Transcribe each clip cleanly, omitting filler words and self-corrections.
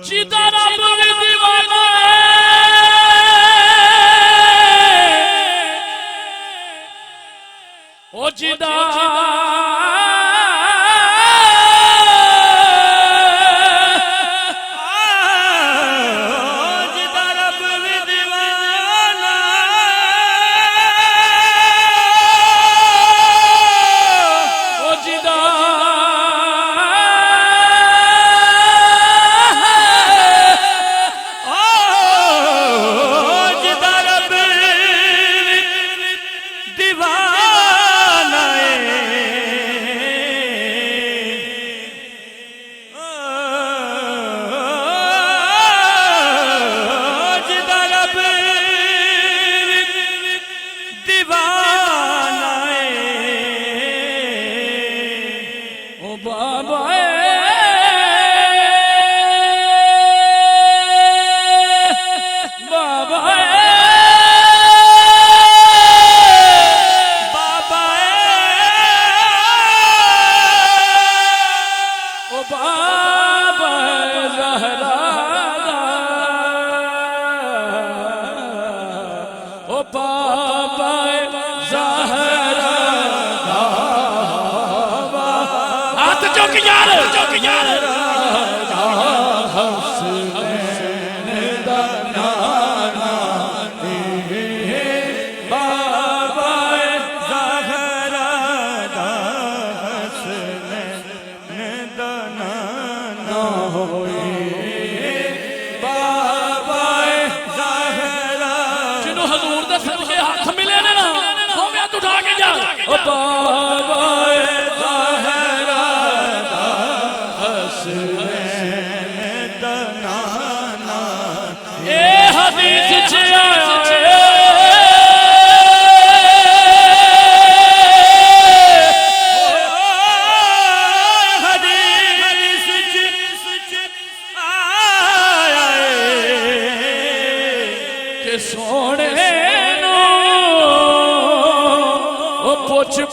जिदा रब भी दीवाना ओ जिदा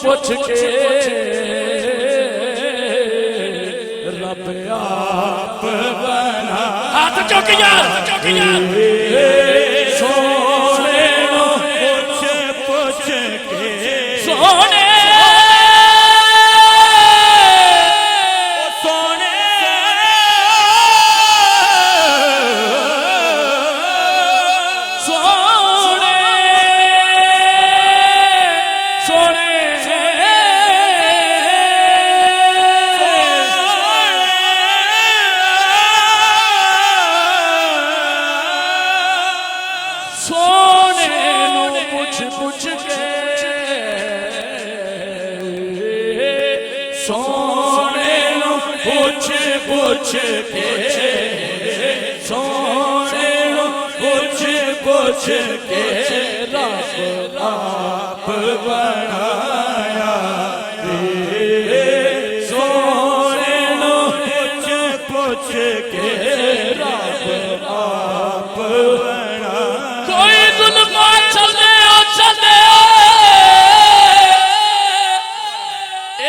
पुछ के रब आप बना हाथ चौकिया सोने पुछ के सोने पुछ के सोने पुछ के रब आप बनाया सोने पुछ के रब आप बनाया कोई जुल्म चले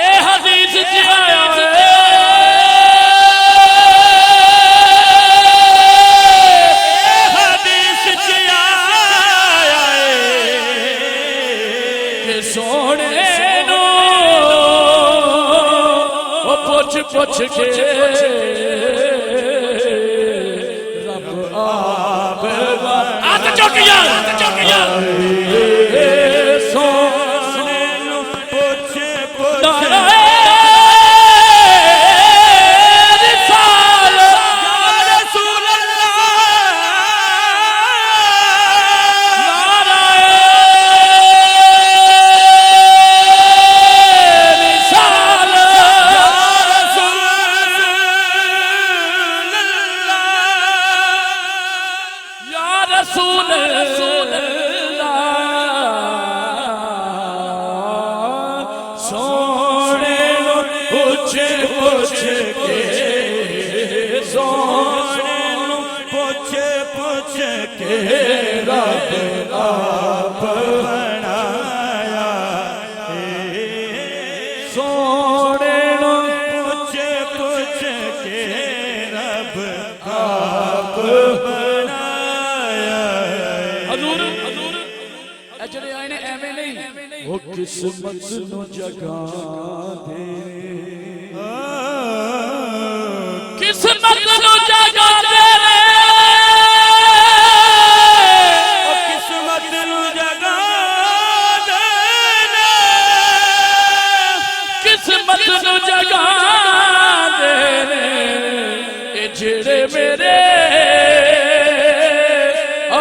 ए हदीस जिया पुछ के रब आप चौकिया सोने पुछ रब आप बनाया सोने पुछ के रब आप ओ किस्मत नु जगा दे, किस्मत नु जगा दे, ओ किस्मत नु जगा दे, किस्मत नु जगा दे, ए जेड़े मेरे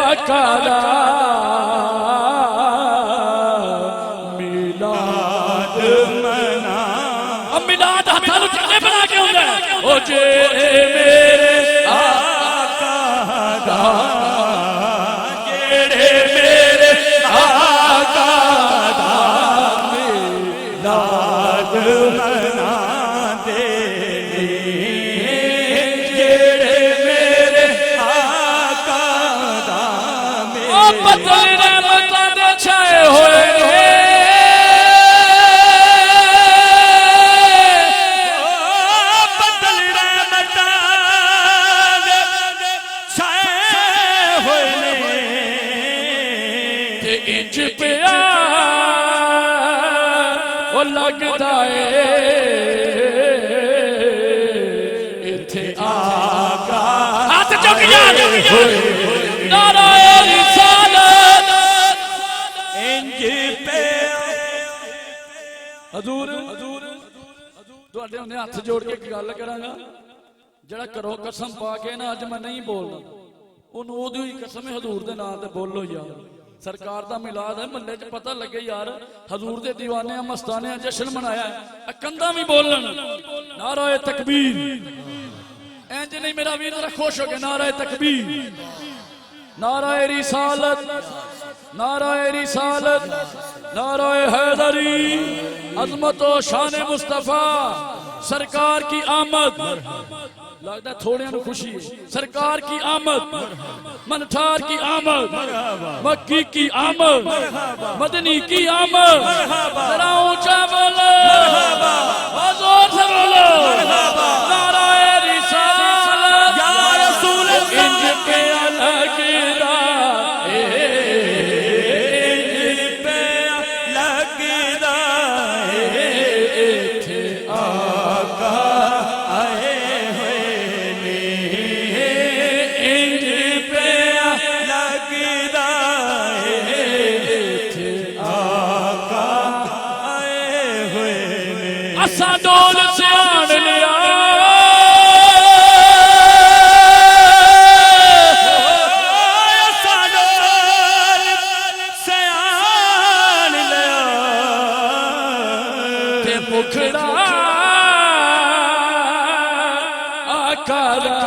आका दा मिलाद मना, मिलाद हथा नु चंगे बना के हुंदा है, ओ जेड़े मेरे आका दा, जेड़े मेरे आका दा मिलाद मना दे, जेड़े मेरे आका दा ओ बदल रहमतां दे छाए होए ने, बदल रहमतां दे छाए होए ने, ते इंज पिया ओ लगदा ए इत्थे आका हाथ चुक जा, नाराए रिसालत, इंज पे हजूर तुहाडे हुंदे हथ जोड़ के एक गल करांगा, जड़ा करो कसम पा के ना अज मैं नहीं बोलना, ओनू ओदी ही कसम है हजूर दे नाम ते बोलो यार, सरकार दा मिलाद है, महल्ले च पता लगे यार हजूर दे दीवाने मस्ताने जश्न मनाया है, कंधा भी बोलन नाराए तकबीर, इंज नहीं मेरा वीर जरा खुश हो गया, नाराए तकबीर, नाराए रिसालत, नाराए रिसालत, नाराए हैदरी, अजमत और शान मुस्तफा, सरकार की आमद, लगता थोड़े नु खुशी है, सरकार की आमद, मनठार की आमद, मक्की की आमद, मदनी की आमद, जरा ऊंचा बोलो, जोर से बोलो, नाराए रिसालत, या रसूल अल्लाह, इंज पे अलग इंज पे लगदा है, इत्थे आका आए होए ने, इंज पे लगदा है, इत्थे आका आए होए ने, असा डोल सियाण लिया, ते मुखड़ा आका दा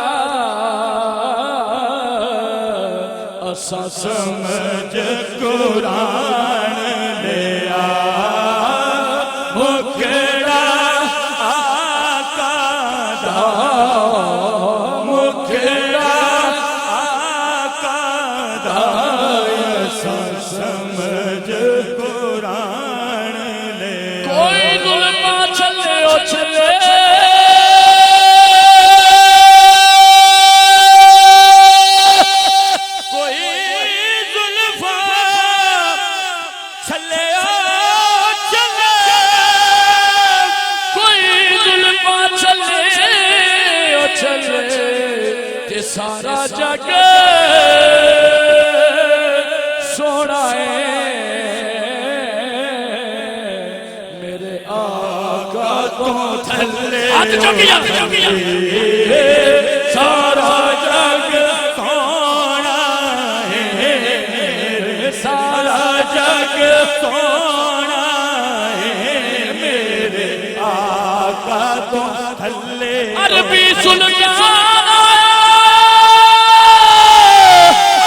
असा समझ कुरान लिया, मुखड़ा आका दा, मुखड़ा आका दा, ऐसा समझ कुरान लिया, कोई जुल्मा चले ओ चले, कोई जुल्फा छले चले, कोई जुल्मा चले ओ चले, ते सारा जग सोना है मेरे आका तो थल्ले, हाथ चौकिया सारा जग सोना है, सारा जग सोना है, मेरे आका तो थल्ले, अरबी सुल्तान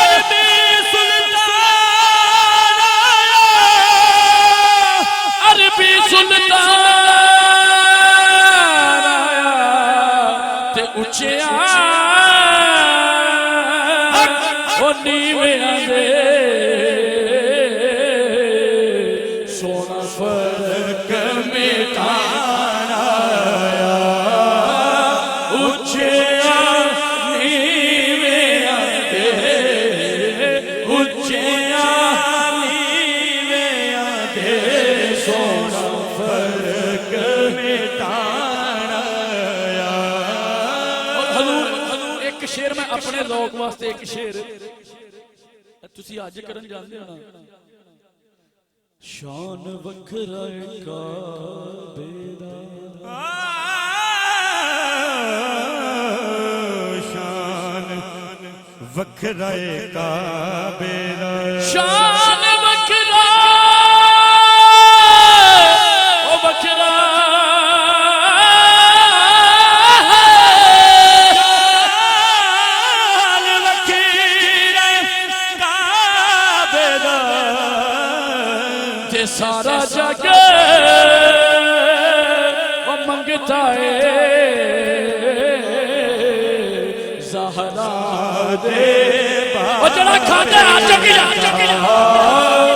अरबी सुल्तान, अरबी सुल्तान ते उचिया ओ नीवियां दे सोना फर्क मिटाना उच्चिया नीवियां दे, उच्चिया नीवियां दे, एक शेर मैं अपने लोक वास्ते एक शेर तुसी अज करन जांदे हो ना शान वखरा काबे दा शान वखरा काबे दा शान वखरा ओ वखरा सारा जग वो मंगता है ज़हरा दे ओ जड़ा खाते चुकी जा